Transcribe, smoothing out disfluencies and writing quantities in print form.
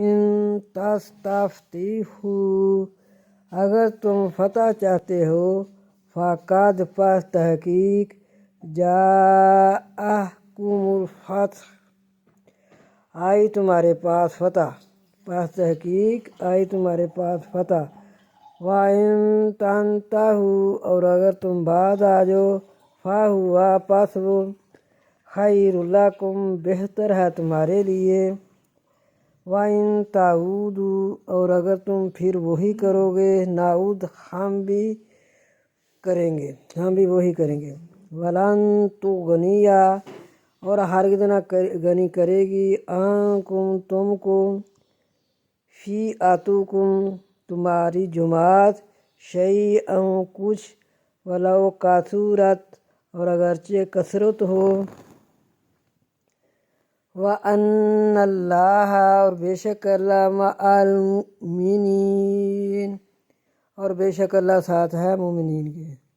ان تستفتحوا، اگر تم فتح چاہتے ہو، فقد پس تحقیق جاءکم الفتح، آئی تمہارے پاس فتح، پس تحقیق آئی تمہارے پاس فتح۔ وَإِن تَنْتَهُوا، اور اگر تم باز آ جاؤ، فَهُوَ پس وہ خیر لکم بہتر ہے تمہارے لیے۔ وَإِن تَعُودُوا، اور اگر تم پھر وہی کرو گے، نعود ہم بھی وہی کریں گے۔ وَلَن تُغْنِیَ، اور ہرگز نہ غنی کرے گی، عنکم تم کو، فِئَتُکم تمہاری جماعت، شیئا کچھ، وَلَوْ کَثُرَت، اور اگرچہ کثرت ہو۔ وَأَنَّ اللَّهَ، اور بے شک اللہ، مع المؤمنین، اور بے شک اللہ ساتھ ہے مومنین کے۔